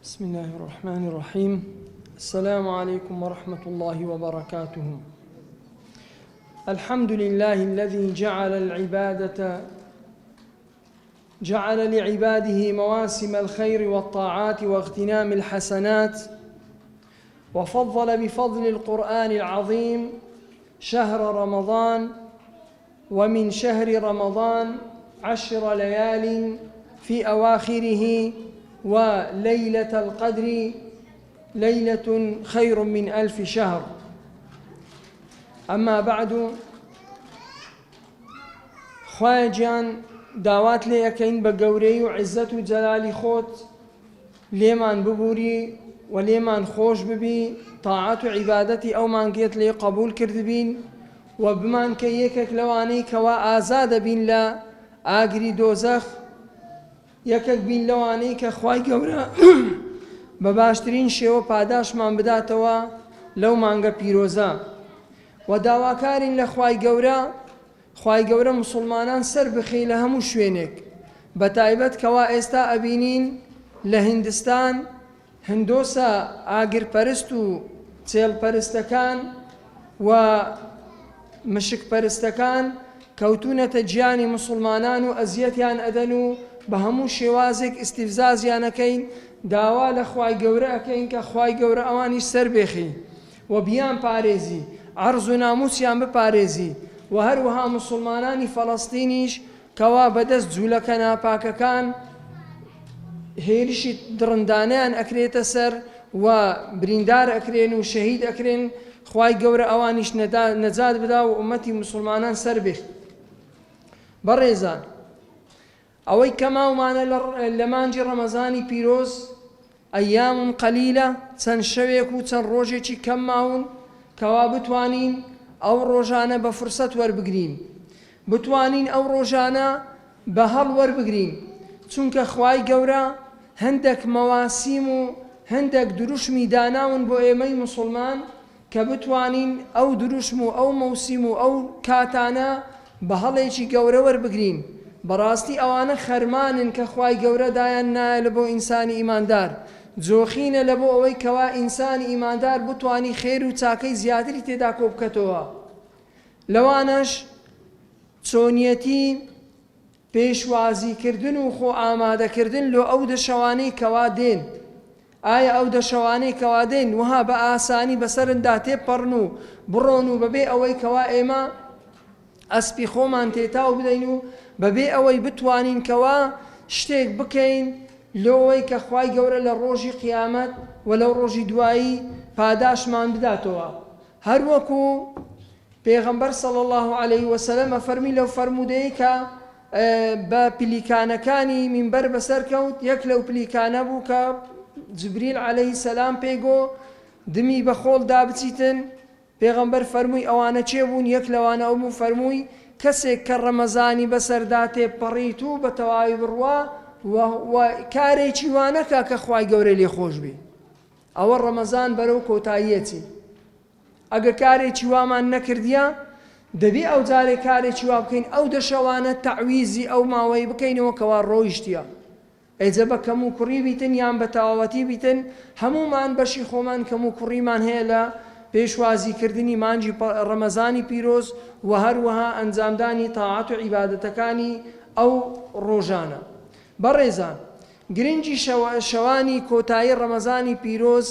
بسم الله الرحمن الرحيم. السلام عليكم ورحمة الله وبركاته. الحمد لله الذي جعل لعباده مواسم الخير والطاعات واغتنام الحسنات، وفضل بفضل القرآن العظيم شهر رمضان، ومن شهر رمضان 10 ليال في أواخره، وليلة القدر ليلة خير من 1000 شهر. أما بعد، خواجان داوات لي أكين بقوري وعزة جلال خوت ليمان ببوري وليمان خوش ببي طاعة عبادتي أو من قيت لي قبول كردبين، وبمان كيكك لواني كوا آزاد بين لا آقري دوزخ یەکێک بین لەوانەی کە خوای گەورە بە باشترین شێوە پاداشمان بداتەوە لەو مانگە پیرۆزە، و داواکارین لە خوای گەورە مسلمانان سەر بخەی لە هەموو شوێنێک، بە تایبەت کەوا ئێستا ئەبینین لە هیندستان هندۆسە ئاگرپەرست و چێڵپەرستەکان و مشکپەرستەکان کەوتونەتە گیانی مسلمانان و ئەزیەتیان ئەدەن و بە هەموو شێوازێک ئیستیفزازیانەکەین، داوا لە خوای گەورە ئەکەین کە خوای گەورە ئەوانی سەر بێخی و بیان پارێزی، عەرز و ناموسیان بپارێزی، و هەروەها مسلمانانی فەڵەستینیش کەوا بەدەست جوولەکە ناپاکەکان هێرشی دڕندانیان ئەکرێتە سەر و بریندار ئەکرێن و شەهید ئەکرێن، خوای گەورە ئەوانیش نەجات بدا و ئومەتی مسلمانان سەر بێخ. بەڕێزان، ئەوەی کە ماومانە لە مانجی ڕەمەزانی پیرۆز ئەیام قەلیلە، چەند شەوێک و چەند ڕۆژێکی کەم ماون کەوا بتوانین ئەو ڕۆژانە بە فرسەت وەربگرین، بتوانین ئەو ڕۆژانە بە هەڵ وەربگرین، چونکە خوای گەورە هەندێک مەواسیم و هەندێک دروشمی داناون بۆ ئێمەی مسلمان کە بتوانین ئەو دروشم و ئەو مەوسیم و ئەو کاتانە بە هەڵێکی گەورە وەربگرین. بەڕاستی ئەوانە خەرمانن کە خوای گەورە دایان نایە لە بۆ ئینسانی ئیماندار، جۆخینە لە بۆ ئەوەی کەوا ئینسانی ئیماندار بتوانی خێر و چاکەی زیاتری تێدا کۆ بکەتەوە. لەوانەش چۆنیەتی پێشوازیکردن و خۆ ئامادەکردن لۆ ئەو دەشەوانەی کەوا دێن. ئایا ئەو دەشەوانەی کەوا دێن وها بە ئاسانی بەسەرندا تێپەڕن و بڕۆن و بەبێ ئەوەی کەوا ئێمە ئەسپی خۆمان تێتاو بدەین و بەبێ ئەوەی بتوانین کەوا شتێک بکەین لەوەی کە خوای گەورە لە ڕۆژی قیامەت و لەو ڕۆژی دوایی پاداشمان بداتەوە. هەروەکو پێغەمبەر صلی الله علیه وسلم فەرمی لەو فەرمودەیە کە بە پلیکانەکانی مینبەر بەسەر کەوت، یەک لەو پلیکانە بوو کە جبریل عەلەیهی سەلام پێیگۆ دمی بە خۆڵدا بچیتن. پێغەمبەر فەرمووی ئەوانە چێ بوون؟ یەک لەوانە ئەو بوو فەرمووی کەسێک کە ڕەمەزانی بەسەردا تێپەڕیت و بە تەواوی بڕوا و کارێکی وانەکە کە خوای گەورە لێ خۆش بێ. ئەوە ڕەمەزان بەرەو کۆتاییەتی. ئەگە کارێکی وامان نەکردیە دەبێ ئەو جارێ کارێکی وا بکەین، ئەو دەشەوانە تەعویزی ئەو ماوەی بکەینەوە کەوا ڕۆیشتیە. ئەیجە بە کەم و کوڕی بیتن یان بە تەواوەتی بیتن، هەمومان بەشی خۆمان کەم و کوڕیمان هەیە لە پێشوازیکردنی مانجی ڕەمەزانی پیرۆز و هەروەها ئەنجامدانی تاعات و عیبادەتەکانی ئەو ڕۆژانە. بەڕێزان، گرنگی شەوانی کۆتایی ڕەمەزانی پیرۆز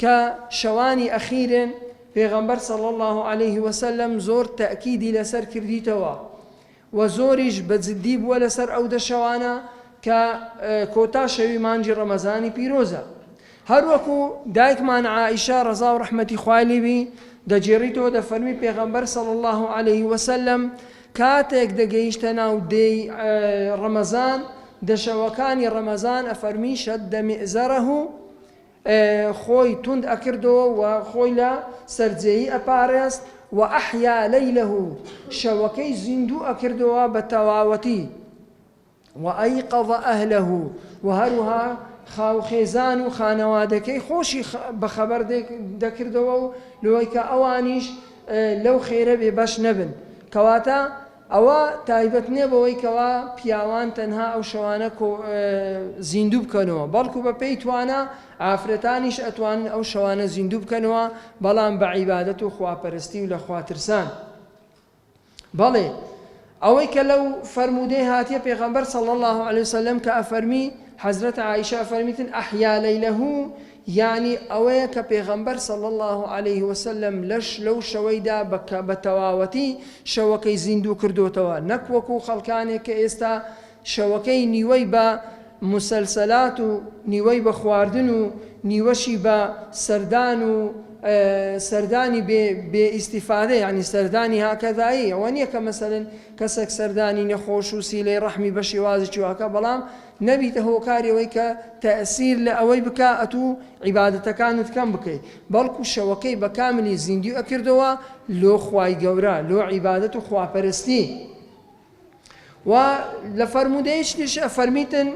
کە شەوانی ئەخیرن، پێغەمبەر صلی الله علیه وسلم زۆر تەئکیدی لەسەر کردیتەوە و زۆریش بەجددی بووە لەسەر ئەو دەشەوانە کە کۆتا شەوی مانجی ڕەمەزانی پیرۆزە. هەروەکو دایکمان عائیشە ڕەزا و ڕەحمەتی خوای لێ بی دەجێڕیتەوە دەفەرمی پێغەمبەر صلی الله علیه وسلم کاتێک دەگەیشتە ناو دێی ڕەمەزان، دەشەوەکانی ڕەمەزان ئەفەرمی شەددە میئزەرەه، خۆی توند ئەکردەوە و خۆی لە سەرجێیی ئەپارێست، و ئەحیا لەیلەه، شەوەکەی زیندوو ئەکردەوە بە تەواوەتی، و ئەیقەظە ئەهلەه، و هەروها خاوخێزان و خانەوادەکەی خۆشی بەخەبەر دەکردەوە و لەوەی کە ئەوانیش لەو خێرە بێبەش نەبن. کەواتە ئەوە تایبەت نییە بەوەی کەوا پیاوان تەنها ئەو شەوانە زیندوو بکەنەوە بەڵکو بە پێی توانە ئافرەتانیش ئەتوانن ئەو شەوانە زیندوو بکەنەوە بەڵام بە عیبادەت و خواپەرستی و لە خواترسان بەڵێ ئەوەی کە لەو فەرمودەی هاتیە پێغەمبەر صلی الله عليه وسلم کە ئەفەرمی حەزرەت عایشە ئەفەرمیتن ئەحیا لەیلەه یعنی ئەوەیە کە پێغەمبەر صلی الله عليه وسلم لەو شەوەیدا بە تەواوەتی شەوەکەی زیندوو کردوتەوە نەک وەکو خەڵکانێک کە ئێستا شەوەکەی نیوەی بە مسلسلات و نیوەی بە خواردن و نیوەشی بە سەردان و سەردانی بێ ئیستیفادە یعنی سەردانی هاکەدایی ئەوە نییە کە مەسەلەن کەسێک سەردانی نەخۆش و سیلەی ڕەحمی بە شێوازی واکە بەڵام نەبیتە هۆکاریەوەی کە تەئسیر لە ئەوەی بکە ئەتوو عیبادەتەکانت کەم بکەیت بەڵکو شەوەکەی بە کاملی زیندوی ئەکردەوە لۆ خوای گەورە لۆ عیبادەت و خواپەرستی و لە فەرمودەیەشتیش ئەفەرمیتن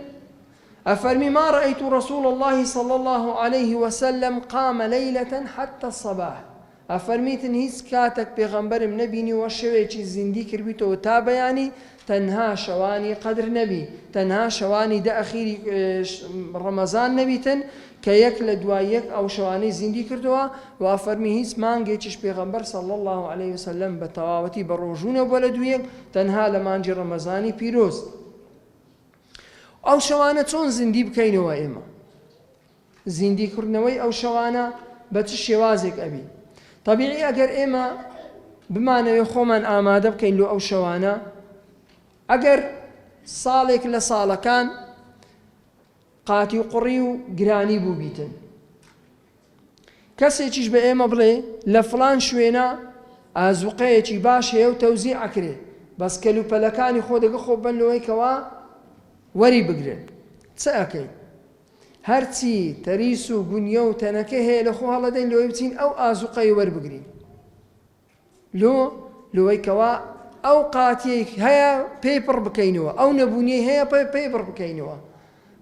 أفرمي ما رأيت رسول الله صلى الله عليه وسلم قام ليلة حتى الصباح أفرميتن هيس كاتك بيغمبرم نبيني وشويتي زندي كربيتو تابا يعني تنها شواني قدر نبي تنها شواني دا أخيري رمضان نبيتن كيك لدوايك أو شواني زندي كردوا وأفرمي هيس مانجيتش بيغمبر صلى الله عليه وسلم بتواوتي بروجون وبلدويك تنها لمانجي رمضاني بيروز ئەو شەوانە چۆن زیندی بکەینەوە ئێمە زیندیکردنەوەی ئەو شەوانە بە چ شێوازێک ئەبی طەبیعی ئەگەر ئێمە بمانەوێ خۆمان ئامادە بکەین لۆ ئەو شەوانە ئەگەر ساڵێک لە ساڵەکان قاتی و قوڕی و گرانی بوو بیتن کەسێکیش بە ئێمە بڵێ لە فڵان شوێنە ئازوقەیەکی باش هەیە و تەوزیع ئەکرێ بەس کەلوپەلەکانی خۆ دەگە خۆ بن لەوەی کەوا وەری بگرن چ ئەکەین هەرچی تەریس و گونیە و تەنەکە هەیە لە خۆ هەڵەدەین لەوەی بچین ئەو ئازوقەی وەربگرین لۆی کەوا ئەو قاتیەک هەیە پێیپڕ بکەینەوە ئەو نەبوونیەی هەیە پێیپڕ بکەینەوە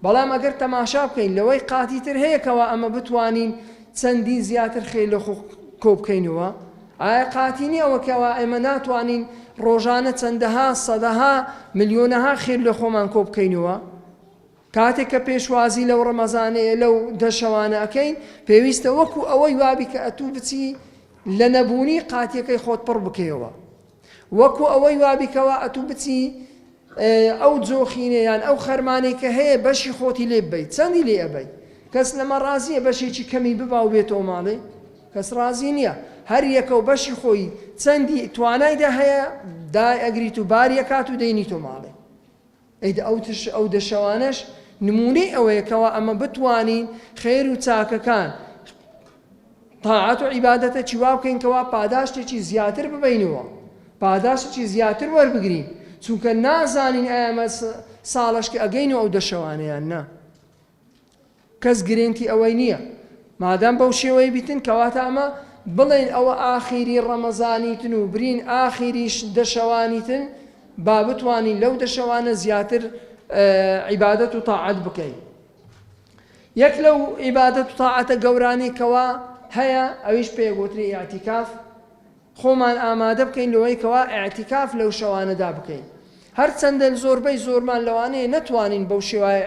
بەڵام ئەگەر تەماشا بکەین لەوەی قاتی تر هەیە کەوا ئەمە بتوانین چەندی زیاتر خێر لە خۆ کۆ بکەینەوە ئایا قاتی نییە ئەوە کەوا ئێمە ناتوانین ڕۆژانە چەندەها سەدەها ملیۆنەها خێر لە خۆمان کۆ بکەینەوە کاتێک کە پێشوازی لەو ڕەمەزانەیە لەو دەشەوانە ئەەکەین پێویستە وەکو ئەوەی وابی کە ئەتوو بچی لە نەبوونی قاتیەکەی خۆت پڕ بکەیەوە وەکو ئەوەی وابیکەوە ئەتوو بچی ئەو جۆخینەیان ئەو خەرمانەی کە هەیە بەشی خۆتی لێ ببەیت چەندی لێ ئەبەی کەس لەمە ڕازیە بەشێکی کەمی ببا و بێتەوە ماڵێ کەس ڕازی نییە هەر یەکە و بەشی خۆی چەندی توانایدا هەیە دای ئەگریت و باریەکات و دەینیتۆ ماڵێ ئەیدا ئەو دەشەوانەش نمونەی ئەوەیەکەوە ئەمە بتوانین خێر و چاکەکان تاعات و عیبادەتە چیوا بکەین کەوا پاداشتێکی زیاتر ببینەوە پاداشتێکی زیاتر وەربگرین چونکە نازانین ئەمە ساڵش کە ئەگەینەوە ئەو دەشەوانەیان نا کەس گرنگی ئەوەی نییە مادام بەو شێوەیە بیتن کەواتە ئەمە بڵێن ئەوە ئاخیری ڕەمەزانیتن و برین ئاخیریش دەشەوانیتن با بتوانین لەو دەشەوانە زیاتر عیبادەت و تاعەت بکەین یەک لەو عیبادەت و تاعەتە گەورانەی کەوا هەیە ئەویش پێگوتری ئیعتیکاف خۆمان ئامادە بکەین لەوەی کەوا ئیعتیکاف لەو شەوانەدا بکەین هەرچەندە زۆربەی زۆرمان لەوانەیە نەتوانین بەو شێوایە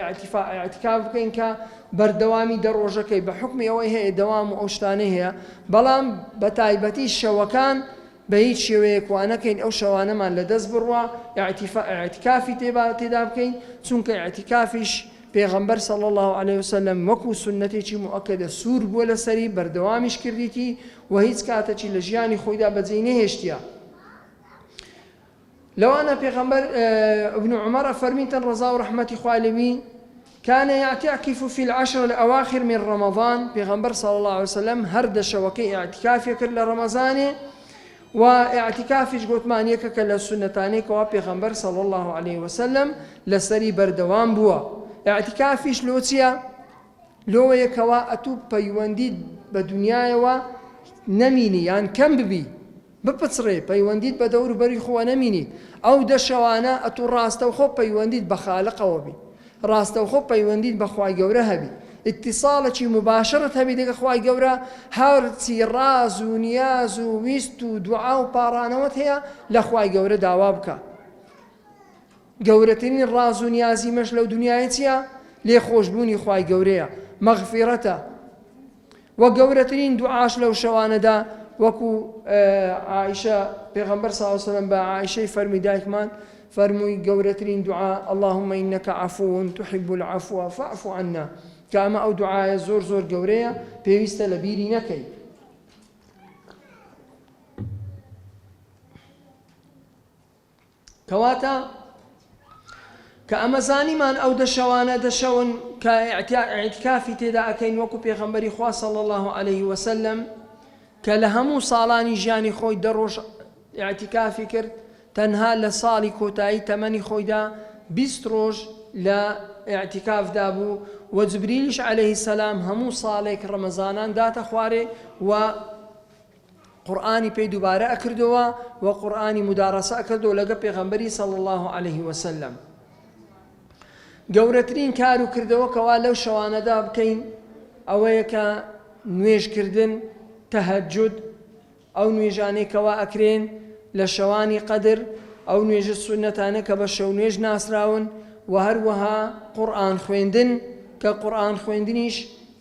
ئیعتیکاف بکەین کە بەردەوامی دەڕۆژەکەی بە حکمی ئەوەی هەیە دەوام و ئەو شتانە هەیە بەڵام بە تایبەتی شەوەکان بە هیچ شێوەیەک وانەکەین ئەو شەوانەمان لەدەست بڕوە ئیعتیکافی تێدا بکەین چونکە ئیعتیکافیش پێغەمبەر صلی الله عليه وسلم وەکو سنەتێکی مؤکەدە سوور بووە لەسەری بەردەوامیش کردیتی و هیچ کاتێکی لە ژیانی خۆیدا بەجێ نەهێشتیە لەوانە پێغەمبەر ابن عمر فەرمیتن ڕەزا و ڕەحمەتی خوای لێبی كان يعتكف في العشر الأواخر من رمضان پیغمبر صلى الله عليه وسلم هر دشوكي اعتكاف يكر لرمضان واعتكافش قوتمان يكك للسنتاني كوا پیغمبر صلى الله عليه وسلم لسري بردوان بوا اعتكافش لوتيا لو يكوا أتوب بيوانديد بدنيا و نميني يعني كم ببي بپچڕێ پەیوەندیت بە دەور بەری خۆوە نەمینی ئەو دەشەوانە ئەتوو ڕاستەوخۆ پەیوەندیت بە خالقەوە بی ڕاستەوخۆ پەیوەندیت بە خوای گەورە هەبی ئیتیساڵێکی مباشرت هەبی دەگە خوای گەورە هەرچی ڕاز و نیاز و ویست و دوعا و پاڕانەوەت هەیە لە خوای گەورە داوا بکە گەورەترین ڕاز و نیازی مەش لەو دنیای چییە؟ لێ خۆشبوونی خوای گەورەیە، مەغفیرەتە. وە گەورەترین دوعاش لەو شەوانەدا وەکو عائشە پێغەمبەر صلی الله علیه و سلم بە عائشەی فەرمی دایکمان فەرمووی گەورەترین دوعا اللهم إنك عفو تحب العفو فاعف عنا، کە ئەمە ئەو دوعایە زۆر زۆر گەورەیە پێویستە لە بیری نەکەی. کەواتە کە ئەمە زانیمان ئەو دەشەوانە دەشەون کە ئیعتکافی تێدا ئەکەین وەکو پێغەمبەری خوا صلی الله عليه وسلم کە لە هەموو ساڵانی ژیانی خۆی 10 ڕۆژ ئیعتکافی کرد، تەنها لە ساڵی کۆتایی تەمەنی خۆیدا 20 ڕۆژ لە ئیعتکافدا بوو و جبریلیش عەلەیهی سەلام هەموو ساڵێک ڕەمەزانان داتە خوارێ و قورآانی پێی دووبارە ئەکردەوە و قورآانی مدارەسە ئەکردەوە لەگە پێغەمبەری صلی الله عليه وسلم. گەورەترین کار و کردەوە کەوا لەو شەوانەدا بکەین ئەوەیە کە نوێژکردن، تەهەجود، ئەو نوێژانەی کەوا ئەکرێن لە شەوانی قەدر، ئەو نوێژە سونەتانە کە بە شەو نوێژ ناسراون، و هەروەها قورآن خوێندن کە قورآن خوێندنیش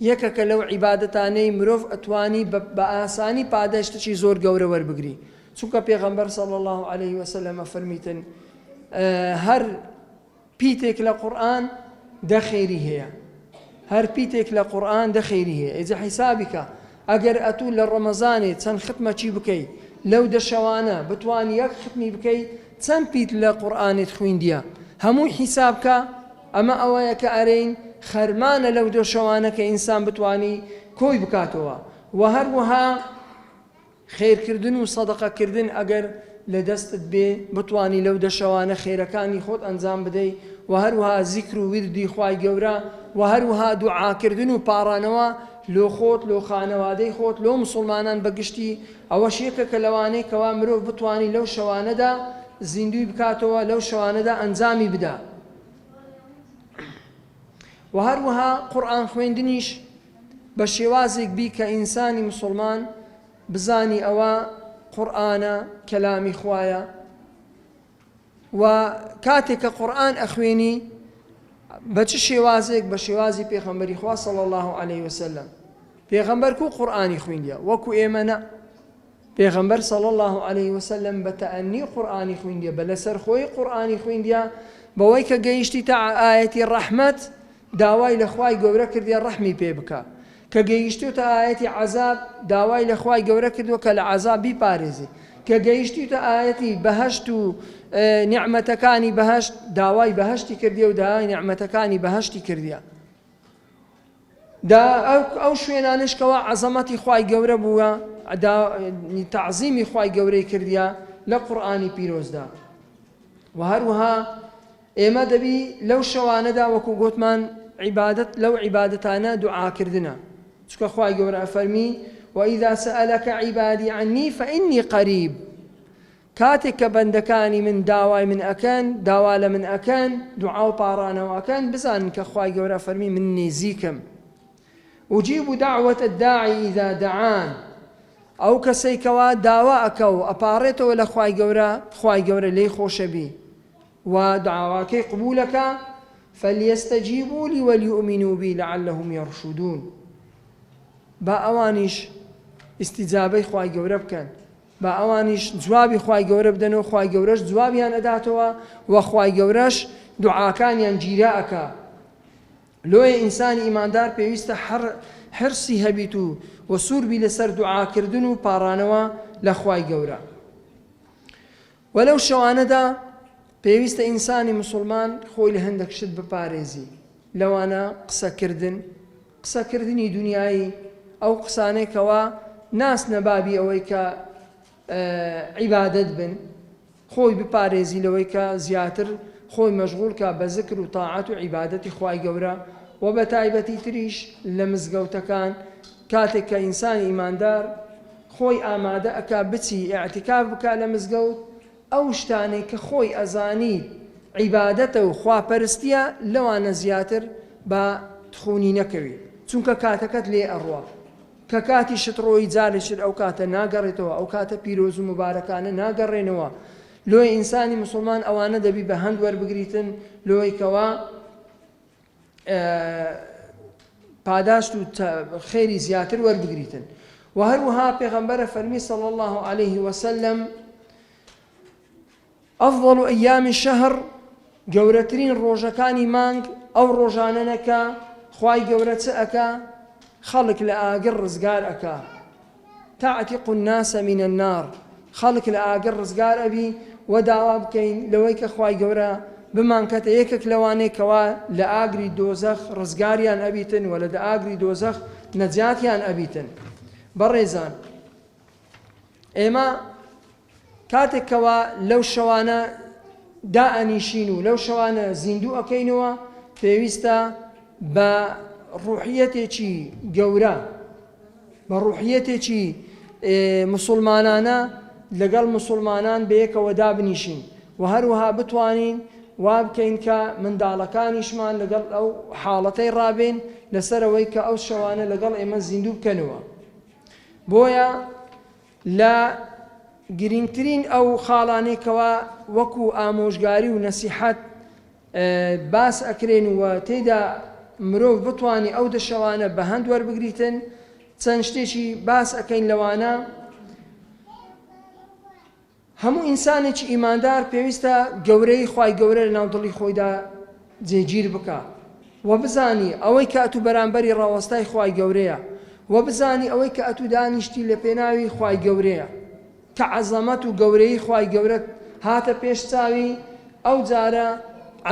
یەکەکە لەو عیبادەتانەی مرۆڤ ئەتوانی بە ئاسانی پاداشتێکی زۆر گەورە وەربگری. چونکە پێغەمبەر صلی الله عليه وسلم فەرمیتن هەر پیتێک لە قورآن دە خێری هەیە، هەر پیتێک لە قورآن دە خێری هەیە. ئیجا حیسابیکە ئەگەر ئەتوو لە ڕەمەزانێ چەند ختمەچی بکەیت لەو دەشەوانە بتوانی یەک ختمی بکەیت چەند پیت لە قورآنێت خوێندیە هەمووی حیسابکە. ئەمە ئەوەیە کە ئەرێین خەرمانە لەو دەشەوانە کە ئینسان بتوانی کۆی بکاتەوە. و هەروەها خێرکردن و سەدەقەکردن ئەگەر لە دەستت بێ بتوانی لەو دەشەوانە خێرەکانی خۆت ئەنجام بدەیت، و هەروەها زیکر و وردی خوای گەورە، و هەروەها دوعاکردن و پاڕانەوە لۆ خۆت، لۆ خانەوادەی خۆت، لۆ مسلمانان بەگشتی. ئەوەش یەکێکە لەوانەی کەوا مرۆڤ بتوانی لەو شەوانەدا زیندوی بکاتەوە، لەو شەوانەدا ئەنجامی بدا. و هەروەها قورآن خوێندنیش بە شێوازێک بی کە ئینسانی مسلمان بزانی ئەوە قورآنە کەلامی خوایە، و کاتێک کە قورآن ئەخوێنی بە چ شێوازێک؟ بە شێوازی پێغەمبەری خوا صلی الله عليه وسلم. پێغەمبەر کو قورآنی خوێندیە وەکو ئێمە نە. پێغەمبەر صلی الله عليه وسلم بە تەئەنی قورآنی خوێندیە، بە لەسەر خۆی قورآنی خوێندیە، بەوەی کە گەیشتی تا ئاەتی ڕەحمەت داوای لە خوای گەورە کردیە ڕەحمی پێ بکە، کە گەیشتی تا ئاەتی عەزاب داوای لە خوای گەورە کردووە کە لە عەزاب بیپارێزی، کە گەیشتی تا ئاەتی بەهەشت و نیعمەتەکانی بەهەشت داوای بەهەشتی کردیە و داوای نیعمەتەکانی بەهەشتی کردیە. ئەو شوێنانشکەوە عەزەمەتی خوای گەورە بووە، تعزیمی خوای گەورەی کردیە لە قورآانی پیرۆزدا. و هەروەها ئێمە دەبی لەو شەوانەدا وەکو گوتمان عیبادەت لەو عیبادەتانە دوعاکردنە، چونکە خوای گەورە فەرمی وإذا سألك عبادي عني فإني قريب. کاتێک کە بەندەکانی من داوای من ئەکەن، داوا لە من ئەکەن، دوعا و پاڕانەوە ئەکەن، بزانن کە خوای گەورە فەرمی من نێزیکم. أجيب دعوة الداعي إذا دعان. ئەو کەسەی کەوا داوا ئەکە و ئەپاڕێتەوە لە خوای گەورە، خوای گەورە لێی خۆشەبی و دعواکەی قبولەکە فليستجيبوا لي وليؤمنوا بي لعلهم يرشدون. با ئەوانیش ئیستیجابەی خوای گەورە بکەن، با ئەوانیش جوابی خوای گەورە بدەنەوە، خوای گەورەش جوابیان ئەداتەوە و خوای گەورەش دوعاکانیان گیرە ئەکا. لۆیە ئینسانی ئیماندار پێویستە حرسی هەبیت و سووربی لەسەر دوعاکردن و پاڕانەوە لە خوای گەورە. وەلەو شەوانەدا پێویستە ئینسانی مسلمان خۆی لە هەندێک شت بپارێزی، لەوانە قسەکردنی دنیایی، ئەو قسانێکەوە ناس نەبابی ئەوەی کە عیبادەت بن، خۆی بپارێزی لەوەی کە زیاتر خۆی مەشغوڵ کە بە زکر و تاعەت و عیبادەتی خوای گەورە. و بە تایبەتی تریش لە مزگەوتەکان کاتێک کە ئینسانی ئیماندار خۆی ئامادە ئەکا بچی ئیعتیکاف بکا لە مزگەوت، ئەو شتانەی کە خۆی ئەزانی عیبادەتە و خواپەرستیە لەوانە زیاتر بە تخونی نەکەوی، چونکە کاتەکەت لێ ئەڕوا، کە کاتی شت ڕۆی جارێشت ئەو کاتە ناگەڕێتەوە، ئەو کاتە پیرۆز و مبارەکانە ناگەڕێنەوە، لۆی ئینسانی مسلمان ئەوانە دەبی بە هەند وەربگریتن لۆی کەوا پاداشت و خێری زیاتر وەربگریتن. و هەروەها پێغەمبەرە فەرمی صلی الله عليه وسلم ئەفضل ئەیامی الشەهر گەورەترین ڕۆژەکانی مانگ ئەو ڕۆژانەنەکە خوای گەورە چ ئەکا خەڵک لە ئاگر ڕزگار ئەکا تعتق الناس من النار خەڵک لە ئاگر ڕزگار ئەبی و داوا بکەین لەوەی کە خوای گەورە بمانکەتە یەکێک لەوانەی کەوا لە ئاگری دۆزەخ ڕزگاریان ئەبیتن و لە ئاگری دۆزەخ نەجاتیان ئەبیتن. بەڕێزان ئێمە کاتێکەوە لەو شەوانە دائەنیشین و لەو شەوانە زیندوو ئەکەینەوە پێویستە بە ڕوحیەتێکی گەورە بە ڕوحیەتێکی مسلمانانە لەگەڵ مسلمانان بەیەکەوە دابنیشین و هەروەها بتوانین وا بکەین کە منداڵەکانیشمان لەگەڵ ئەو حاڵەتەی ڕابێن لەسەرەوەی کە ئەو شەوانە لەگەڵ ئێمە زیندوو بکەنەوە. بۆیە لە گرنگترین ئەو خاڵانێکەوە وەکو ئامۆژگاری و نەسیحەت باس ئەکرێن و تێیدا مرۆڤ بتوانێت ئەو دەشەوانە بە هەند وەربگریتن چەند شتێکی باس ئەکەین لەوانە. هەموو ئینسانێکی ئیماندار پێویستە گەورەی خوای گەورە لە ناودڵی خۆیدا جێگیر بکە و بزانی ئەوەی کە ئەتوو بەرامبەری ڕاوەستای خوای گەورەیە و بزانی ئەوەی کە ئەتوو دانیشتی لە پێناوی خوای گەورەیە کە عەزەمەت و گەورەی خوای گەورە هاتە پێش چاوی ئەو جارە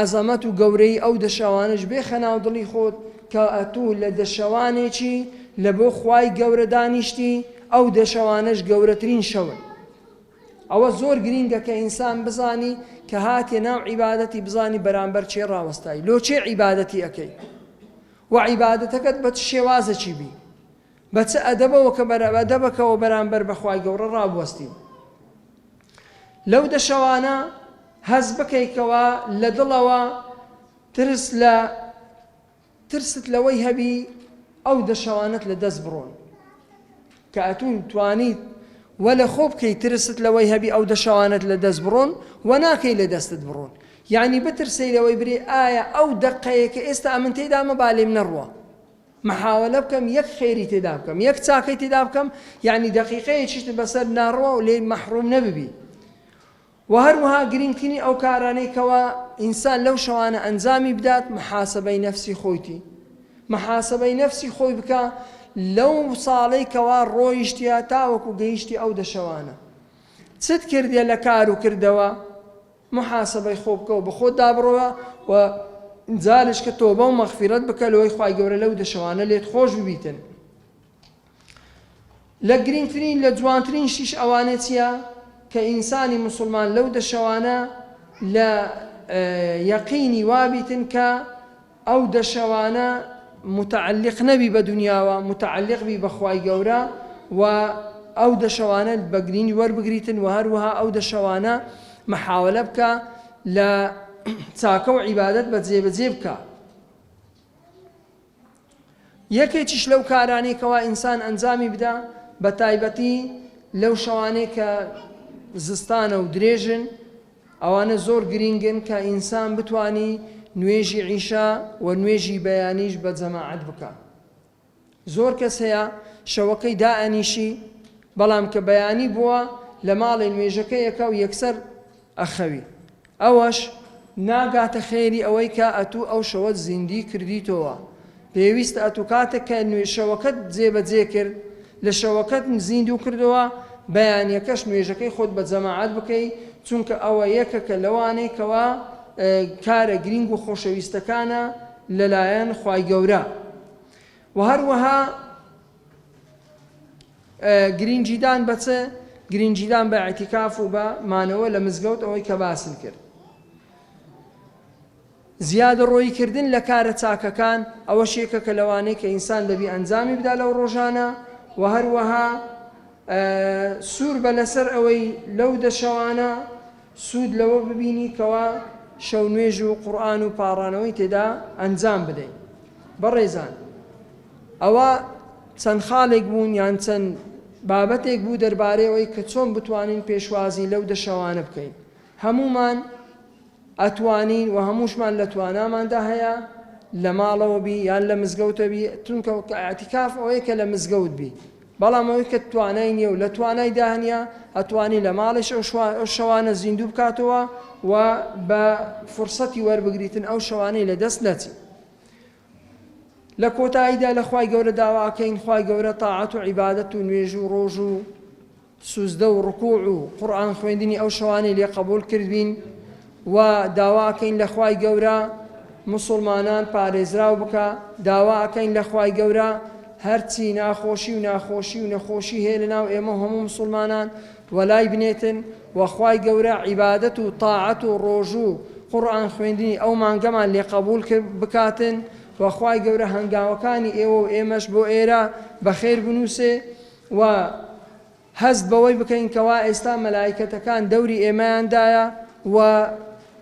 عەزەمەت و گەورەی ئەو دەشەوانش بێخە ناودڵی خۆت کە ئەتوو لە دەشەوانێکی لە بۆ خوای گەورە دانیشتی ئەو دەشەوانش گەورەترین شەون. ئەوە زۆر گرینگە کە ئینسان بزانی کە هاتیە ناو عیبادەتی بزانی بەرامبەر چێ ڕاوەستایی لۆ چێ عیبادەتی ئەەکەی و عیبادەتەکەت بە چ شێوازەکی بی بە چ ئەدەبەوە کە ئەدەبەکەوە بەرامبەر بەخوای گەورە ڕابوەستی. لەو دەشەوانە هەز بکەیکەوە لە دڵەوە ترست لەوەی هەبی ئەو دەشەوانت لە دەست بڕۆن کە ئەتون توانیت و لە خۆ بکەی ترست لەوەی هەبی ئەو دەشەوانت لە دەست بڕۆن و ناکەی لە دەستت بڕۆن. یعنی بترسی لەوەی برێ ئایا ئەو دقەیە کە ئێستا ئەمن تێدا مەبالێم نەڕوە محاولە بکەم یەک خێری تێدا بکەم یەک چاکەی تێدا بکەم یعنی دقیقەیەکیش بەسەر ناڕوە و لێ مەحروم نەببی. و هەروەها گرنگترین ئەو کارانەیەکەوە ئینسان لەو شەوانە ئەنجامی بدات محاسبەی نەفسی خۆیتی محاسبەی نەفسی خۆی بکە لەو ساڵەی کەوا ڕۆیشتیە تاوەکو گەیشتی ئەو دەشەوانە چت کردێ لە کار و کردەوە محاسبەی خۆ بکە و بە خۆت دابڕەوە و جارش کە تۆبە و مەغفیرەت بکە لەوەی خوای گەورە لەو دەشەوانە لێت خۆش ببیتن. لە گرنگترین لە جوانترین شیش ئەوانە چییە کە ئینسانی مسلمان لەو دەشەوانە لە یەقینی وابیتن کە ئەو دەشەوانە متعلق نەبی بە دنیاوە متعلق بی بەخوای گەورە و ئەو دەشەوانە بە گرنگی وەربگریتن و هەروەها ئەو دەشەوانە محاولە بکە لە چاکە و عیبادەت بەجێبەجێ بکە. یەکێکیش لەو کارانێکەوە ئینسان ئەنجامی بدە بە تایبەتی لەو شەوانەی کە زستانە و درێژن ئەوانە زۆر گرنگن کە ئینسان بتوانی نوێژی عیشا و نوێژی بەیانیش بە جەماعەت بکە. زۆر کەس هەیە شەوەکەی دائەنیشی بەڵام کە بەیانی بووە لە ماڵی نوێژەکەیەکە و یەکسەر ئەخەوی ئەوەش ناگاتە خێری ئەوەی کە ئەتوو ئەو شەوەت زیندی کردیتەوە. پێویستە ئەتوو کاتێک کە شەوەکەت جێبەجێ کرد لە شەوەکەت زیندوو کردەوە بەیانیەکەش نوێژەکەی خۆت بە جەماعەت بکەی چونکە ئەوە یەکەکە لەوانەی کەوا کارە گرنگ و خۆشەویستەکانە لەلایەن خوای گەورە. و هەروەها گرنگیدان بەچە گرنگیدان بە ئەعتیکاف و بە مانەوە لە مزگەوت ئەوەی کە باسن کرد. زیادە ڕۆیکردن لە کارە چاکەکان ئەوە شێکەکە لەوانەی کە ئینسان دەبی ئەنجامی بدا لەو ڕۆژانە و هەروەها سوور بە لەسەر ئەوەی لەو دەشەوانە سوود لەوە ببینی کەوا شەو نوێژ و قورئان و پاڕانەوەی تێدا ئەنجام بدەین. بەڕێزان ئەوە چەند خاڵێک بوون یان چەند بابەتێک بوو دەربارەی ئەوەی کە چۆن بتوانین پێشوازی لەو دەشەوانە بکەین. هەمومان ئەتوانین و هەمووشمان لە تواناماندا هەیە لە ماڵەوە بی یان لە مزگەوتە بی چونکە ئاعتیکاف ئەوەیە کە لە مزگەوت بی بەڵام ئەوەی کە توانای نییە و لە توانای داهەنیا ئەتوانی لە ماڵیش ئەو شەوانە زیندوو بکاتەوە و بە فرسەتی وەربگریتن ئەو شەوانەی لە دەست نەچی. لە کۆتاییدا لە خوای گەورە داواکەین خوای گەورە تاعەت و عیبادەت و نوێژ و ڕۆژ و سوزدە و ڕکوع و قورئان خوێندنی ئەو شەوانەی لێ قبول کردبین و داواکەین لە خوای گەورە مسلمانان پارێزراو بکە داواکەین لە خوای گەورە هەرچی ناخۆشی و نەخۆشی هەیە لەناو ئێمە هەموو مسلمانان وەلای بنێتن و خوای گەورە عیبادەت و تاعەت و ڕۆژ و قورئان خوێندنی ئەو مانگەمان لێ قبول بکاتن و خوای گەورە هەنگاوەکانی ئێوە و ئێمەش بۆ ئێرە بەخێر بنووسێ و هەست بەوەی بکەین کەوا ئێستا مەلایکەتەکان دەوری ئێمەیاندایە و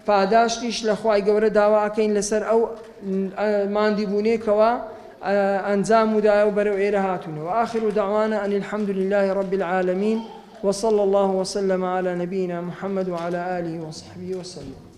پاداشتیش لە خوای گەورە داواکەین لەسەر ئەو ماندیبوونێکەوە ئەنجام ودایە و بەرەو ئێرە هاتوونەوە. آخر دعوانا أن الحمد لله رب العالمين وصلى الله وسلم على نبينا محمد وعلى آله وصحبه وسلم.